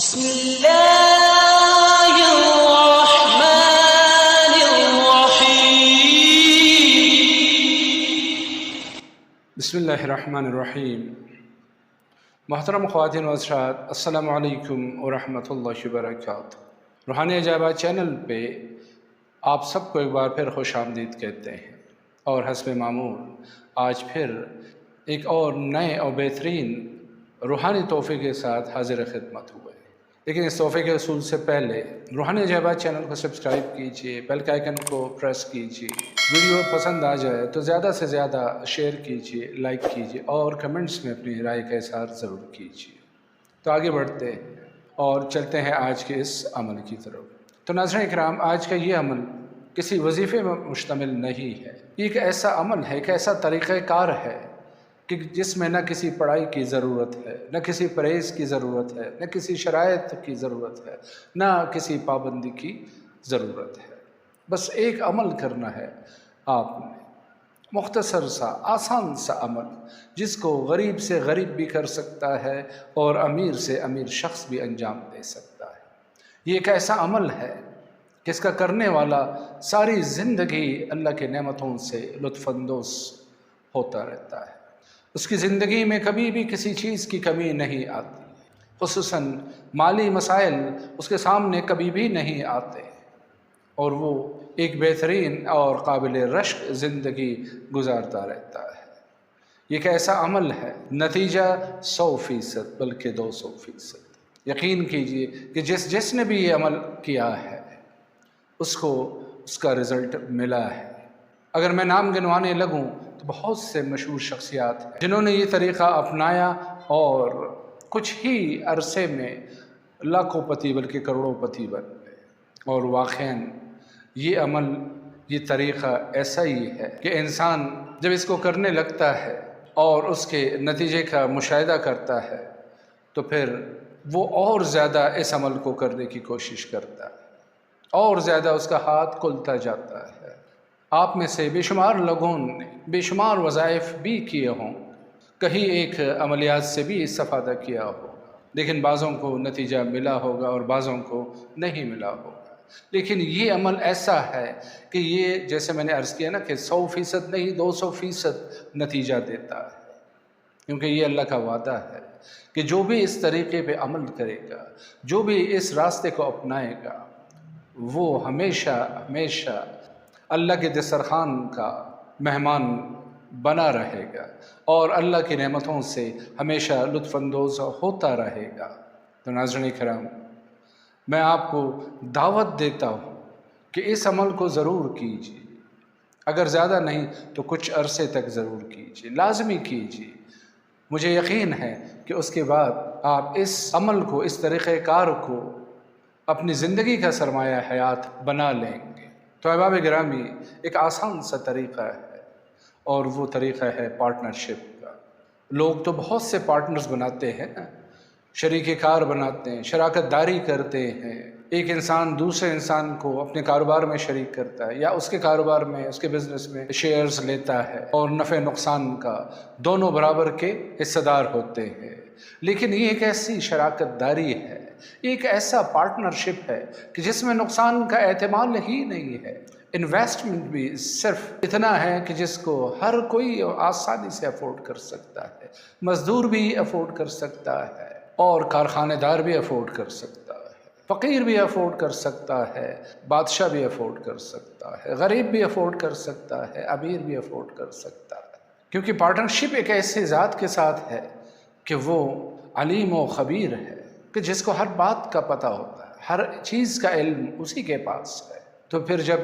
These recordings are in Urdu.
بسم اللہ الرحمن الرحیم۔ بسم اللہ الرحمن الرحیم۔ محترم خواتین و حضرات، السلام علیکم ورحمۃ اللہ وبرکاتہ۔ روحانی عجائبات چینل پہ آپ سب کو ایک بار پھر خوش آمدید کہتے ہیں، اور حسب معمول آج پھر ایک اور نئے اور بہترین روحانی تحفے کے ساتھ حاضر خدمت ہوئے۔ لیکن اس تحفے کے حصول سے پہلے روحانی عجائبات چینل کو سبسکرائب کیجیے، بیل کے آئیکن کو پریس کیجیے، ویڈیو پسند آ جائے تو زیادہ سے زیادہ شیئر کیجیے، لائک کیجیے اور کمنٹس میں اپنی رائے کا اظہار ضرور کیجیے۔ تو آگے بڑھتے ہیں اور چلتے ہیں آج کے اس عمل کی طرف۔ تو ناظرین اکرام، آج کا یہ عمل کسی وظیفے میں مشتمل نہیں ہے، یہ ایک ایسا عمل ہے، ایک ایسا طریقہ کار ہے کہ جس میں نہ کسی پڑھائی کی ضرورت ہے، نہ کسی پرہیز کی ضرورت ہے، نہ کسی شرائط کی ضرورت ہے، نہ کسی پابندی کی ضرورت ہے۔ بس ایک عمل کرنا ہے آپ نے، مختصر سا آسان سا عمل، جس کو غریب سے غریب بھی کر سکتا ہے اور امیر سے امیر شخص بھی انجام دے سکتا ہے۔ یہ ایک ایسا عمل ہے کہ اس کا کرنے والا ساری زندگی اللہ کے نعمتوں سے لطف اندوز ہوتا رہتا ہے۔ اس کی زندگی میں کبھی بھی کسی چیز کی کمی نہیں آتی، خصوصاً مالی مسائل اس کے سامنے کبھی بھی نہیں آتے، اور وہ ایک بہترین اور قابل رشک زندگی گزارتا رہتا ہے۔ یہ ایک ایسا عمل ہے، نتیجہ 100% بلکہ 200%۔ یقین کیجئے کہ جس نے بھی یہ عمل کیا ہے اس کو اس کا رزلٹ ملا ہے۔ اگر میں نام گنوانے لگوں تو بہت سے مشہور شخصیات ہیں جنہوں نے یہ طریقہ اپنایا اور کچھ ہی عرصے میں لاکھوں پتی بلکہ کروڑوں پتی بن گئے۔ اور واقعاً یہ عمل، یہ طریقہ ایسا ہی ہے کہ انسان جب اس کو کرنے لگتا ہے اور اس کے نتیجے کا مشاہدہ کرتا ہے تو پھر وہ اور زیادہ اس عمل کو کرنے کی کوشش کرتا ہے، اور زیادہ اس کا ہاتھ کھلتا جاتا ہے۔ آپ میں سے بے شمار لوگوں نے بے شمار وظائف بھی کیے ہوں، کہیں ایک عملیات سے بھی استفادہ کیا ہوگا، لیکن بعضوں کو نتیجہ ملا ہوگا اور بعضوں کو نہیں ملا ہوگا۔ لیکن یہ عمل ایسا ہے کہ یہ جیسے میں نے عرض کیا نا کہ 100% نہیں 200% نتیجہ دیتا ہے، کیونکہ یہ اللہ کا وعدہ ہے کہ جو بھی اس طریقے پہ عمل کرے گا، جو بھی اس راستے کو اپنائے گا، وہ ہمیشہ ہمیشہ اللہ کے دسترخوان کا مہمان بنا رہے گا اور اللہ کی نعمتوں سے ہمیشہ لطف اندوز ہوتا رہے گا۔ تو ناظرین کرام، میں آپ کو دعوت دیتا ہوں کہ اس عمل کو ضرور کیجیے، اگر زیادہ نہیں تو کچھ عرصے تک ضرور کیجیے، لازمی کیجیے۔ مجھے یقین ہے کہ اس کے بعد آپ اس عمل کو، اس طریقہ کار کو اپنی زندگی کا سرمایہ حیات بنا لیں گے۔ تو احباب گرامی، ایک آسان سا طریقہ ہے اور وہ طریقہ ہے پارٹنرشپ کا۔ لوگ تو بہت سے پارٹنرز بناتے ہیں، شریک کار بناتے ہیں، شراکت داری کرتے ہیں۔ ایک انسان دوسرے انسان کو اپنے کاروبار میں شریک کرتا ہے، یا اس کے کاروبار میں، اس کے بزنس میں شیئرز لیتا ہے، اور نفع نقصان کا دونوں برابر کے حصہ دار ہوتے ہیں۔ لیکن یہ ایک ایسی شراکت داری ہے، ایک ایسا پارٹنرشپ ہے کہ جس میں نقصان کا احتمال ہی نہیں ہے۔ انویسٹمنٹ بھی صرف اتنا ہے کہ جس کو ہر کوئی آسانی سے افورڈ کر سکتا ہے، مزدور بھی افورڈ کر سکتا ہے اور کارخانہ دار بھی افورڈ کر سکتا ہے، فقیر بھی افورڈ کر سکتا ہے، بادشاہ بھی افورڈ کر سکتا ہے، غریب بھی افورڈ کر سکتا ہے، امیر بھی افورڈ کر سکتا ہے۔ کیونکہ پارٹنرشپ ایک ایسے ذات کے ساتھ ہے کہ وہ علیم و خبیر ہے، کہ جس کو ہر بات کا پتہ ہوتا ہے، ہر چیز کا علم اسی کے پاس ہے۔ تو پھر جب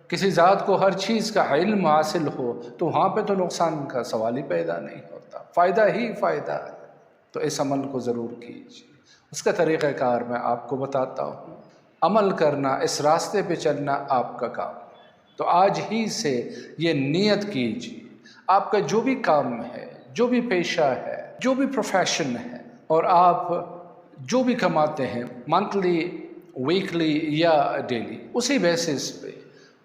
کسی ذات کو ہر چیز کا علم حاصل ہو تو وہاں پہ تو نقصان کا سوال ہی پیدا نہیں ہوتا، فائدہ ہی فائدہ ہے۔ تو اس عمل کو ضرور کیجیے۔ اس کا طریقہ کار میں آپ کو بتاتا ہوں، عمل کرنا، اس راستے پہ چلنا آپ کا کام ہے۔ تو آج ہی سے یہ نیت کیجیے، آپ کا جو بھی کام ہے، جو بھی پیشہ ہے، جو بھی پروفیشن ہے، اور آپ جو بھی کماتے ہیں منتھلی، ویکلی یا ڈیلی، اسی بیسس پہ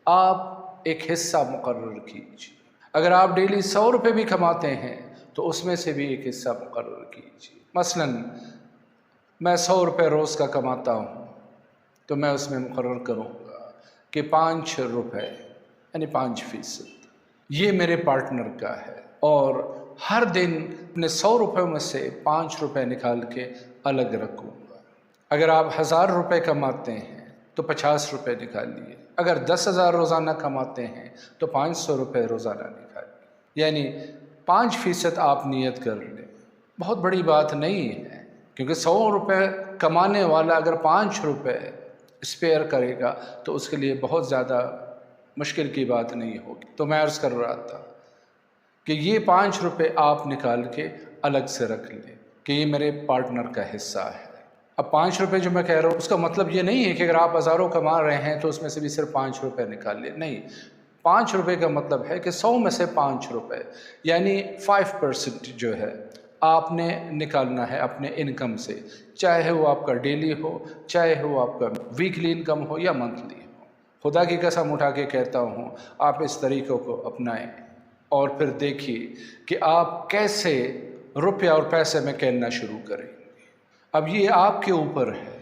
آپ ایک حصہ مقرر کیجیے۔ اگر آپ ڈیلی 100 روپے بھی کماتے ہیں تو اس میں سے بھی ایک حصہ مقرر کیجیے۔ مثلاً میں 100 روپے روز کا کماتا ہوں تو میں اس میں مقرر کروں گا کہ 5 روپے یعنی 5%، یہ میرے پارٹنر کا ہے، اور ہر دن اپنے 100 روپے میں سے 5 روپے نکال کے الگ رکھوں گا۔ اگر آپ 1000 روپے کماتے ہیں تو 50 روپے نکالیے، اگر 10,000 روزانہ کماتے ہیں تو 500 روپے روزانہ نکالیے، یعنی 5% آپ نیت کر لیں۔ بہت بڑی بات نہیں ہے، کیونکہ 100 روپے کمانے والا اگر 5 روپے اسپیئر کرے گا تو اس کے لیے بہت زیادہ مشکل کی بات نہیں ہوگی۔ تو میں عرض کر رہا تھا کہ یہ 5 روپے آپ نکال کے الگ سے رکھ لیں کہ یہ میرے پارٹنر کا حصہ ہے۔ اب 5 روپے جو میں کہہ رہا ہوں اس کا مطلب یہ نہیں ہے کہ اگر آپ ہزاروں کما رہے ہیں تو اس میں سے بھی صرف 5 روپے نکال لیں، نہیں۔ 5 روپے کا مطلب ہے کہ 100 میں سے 5 روپے یعنی 5% جو ہے آپ نے نکالنا ہے اپنے انکم سے، چاہے وہ آپ کا ڈیلی ہو، چاہے وہ آپ کا ویکلی انکم ہو یا منتھلی ہو۔ خدا کی قسم اٹھا کے کہتا ہوں آپ اس طریقوں کو اپنائیں اور پھر دیکھیے کہ آپ کیسے روپیہ اور پیسے میں کھیلنا شروع کریں۔ اب یہ آپ کے اوپر ہے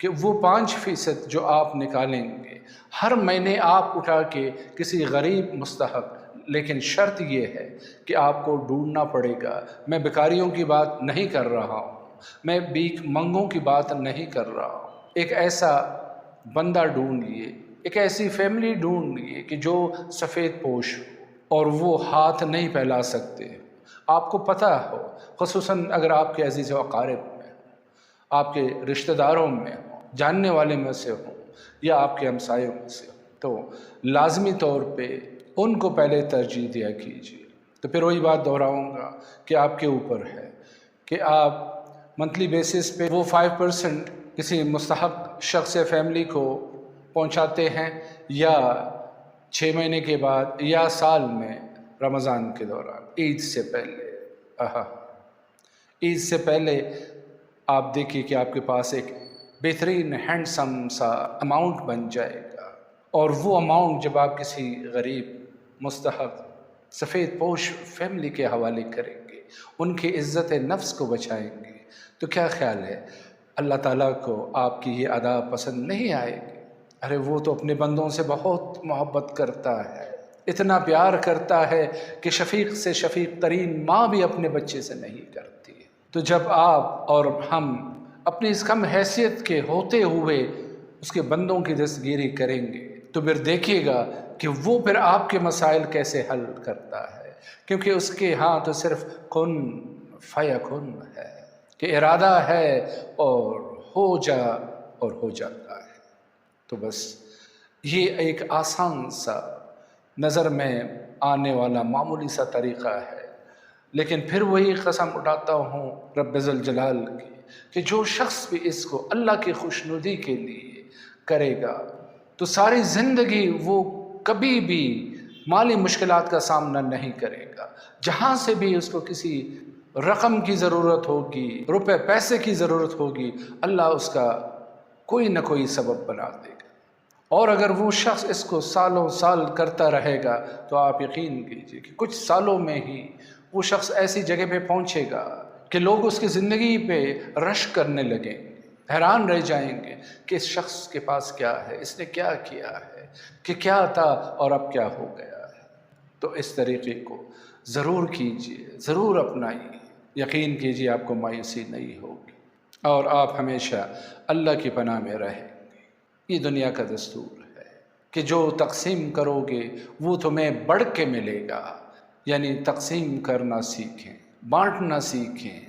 کہ وہ 5% جو آپ نکالیں گے ہر مہینے آپ اٹھا کے کسی غریب مستحق، لیکن شرط یہ ہے کہ آپ کو ڈھونڈنا پڑے گا۔ میں بیکاریوں کی بات نہیں کر رہا ہوں، میں بھیک منگوں کی بات نہیں کر رہا ہوں۔ ایک ایسا بندہ ڈھونڈ لیے، ایک ایسی فیملی ڈھونڈ لیے کہ جو سفید پوش ہو اور وہ ہاتھ نہیں پھیلا سکتے، آپ کو پتہ ہو، خصوصاً اگر آپ کے عزیز و اقارب میں ہوں، آپ کے رشتہ داروں میں ہوں، جاننے والے میں سے ہوں یا آپ کے ہمسایوں میں سے ہوں، تو لازمی طور پہ ان کو پہلے ترجیح دیا کیجیے۔ تو پھر وہی بات دہراؤں گا کہ آپ کے اوپر ہے کہ آپ منتھلی بیسس پہ وہ 5% کسی مستحق شخص یا فیملی کو پہنچاتے ہیں، یا 6 مہینے کے بعد، یا سال میں رمضان کے دوران، عید سے پہلے۔ عید سے پہلے آپ دیکھیے کہ آپ کے پاس ایک بہترین ہینڈسم سا اماؤنٹ بن جائے گا، اور وہ اماؤنٹ جب آپ کسی غریب مستحق سفید پوش فیملی کے حوالے کریں گے، ان کی عزت نفس کو بچائیں گے، تو کیا خیال ہے اللہ تعالیٰ کو آپ کی یہ ادا پسند نہیں آئے گی؟ ارے وہ تو اپنے بندوں سے بہت محبت کرتا ہے، اتنا پیار کرتا ہے کہ شفیق سے شفیق ترین ماں بھی اپنے بچے سے نہیں کرتی۔ تو جب آپ اور ہم اپنی اس کم حیثیت کے ہوتے ہوئے اس کے بندوں کی دستگیری کریں گے تو پھر دیکھیے گا کہ وہ پھر آپ کے مسائل کیسے حل کرتا ہے، کیونکہ اس کے ہاں تو صرف کن فیکن ہے کہ ارادہ ہے اور ہو جا اور ہو جاتا ہے۔ تو بس یہ ایک آسان سا نظر میں آنے والا معمولی سا طریقہ ہے، لیکن پھر وہی قسم اٹھاتا ہوں رب ذوالجلال کی کہ جو شخص بھی اس کو اللہ کی خوشنودی کے لیے کرے گا تو ساری زندگی وہ کبھی بھی مالی مشکلات کا سامنا نہیں کرے گا۔ جہاں سے بھی اس کو کسی رقم کی ضرورت ہوگی، روپے پیسے کی ضرورت ہوگی، اللہ اس کا کوئی نہ کوئی سبب بنا دے گا۔ اور اگر وہ شخص اس کو سالوں سال کرتا رہے گا تو آپ یقین کیجئے کہ کچھ سالوں میں ہی وہ شخص ایسی جگہ پہ پہنچے گا کہ لوگ اس کی زندگی پہ رشک کرنے لگیں گے، حیران رہ جائیں گے کہ اس شخص کے پاس کیا ہے، اس نے کیا کیا ہے، کہ کیا تھا اور اب کیا ہو گیا ہے۔ تو اس طریقے کو ضرور کیجئے، ضرور اپنائیے، یقین کیجئے آپ کو مایوسی نہیں ہوگی اور آپ ہمیشہ اللہ کی پناہ میں رہیں گے۔ یہ دنیا کا دستور ہے کہ جو تقسیم کرو گے وہ تمہیں بڑھ کے ملے گا، یعنی تقسیم کرنا سیکھیں، بانٹنا سیکھیں،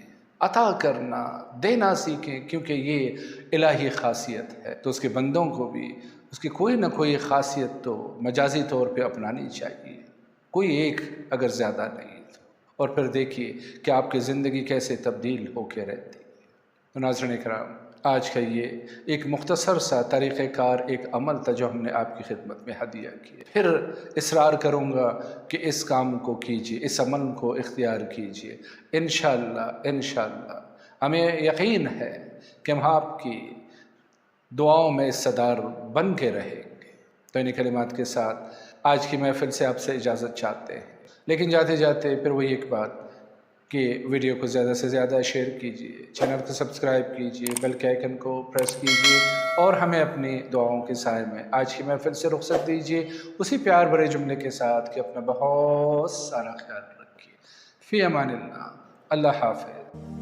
عطا کرنا، دینا سیکھیں، کیونکہ یہ الہی خاصیت ہے۔ تو اس کے بندوں کو بھی اس کی کوئی نہ کوئی خاصیت تو مجازی طور پہ اپنانی چاہیے، کوئی ایک اگر زیادہ نہیں تو، اور پھر دیکھیے کہ آپ کی زندگی کیسے تبدیل ہو کے رہتی ہے۔ تو ناظرین اکرام، آج کا یہ ایک مختصر سا طریقہ کار، ایک عمل تھا جو ہم نے آپ کی خدمت میں ہدیہ کیا۔ پھر اصرار کروں گا کہ اس کام کو کیجیے، اس عمل کو اختیار کیجیے، انشاءاللہ ہمیں یقین ہے کہ ہم آپ کی دعاؤں میں حصہ بن کے رہیں گے۔ تو انہی کلمات کے ساتھ آج کی محفل سے آپ سے اجازت چاہتے ہیں، لیکن جاتے جاتے پھر وہی ایک بات کہ ویڈیو کو زیادہ سے زیادہ شیئر کیجیے، چینل کو سبسکرائب کیجیے، بیل کے آئیکن کو پریس کیجیے اور ہمیں اپنی دعاؤں کے سائے میں آج کی محفل سے رخصت دیجیے اسی پیار بھرے جملے کے ساتھ کہ اپنا بہت سارا خیال رکھیے۔ فی امان اللہ، اللہ حافظ۔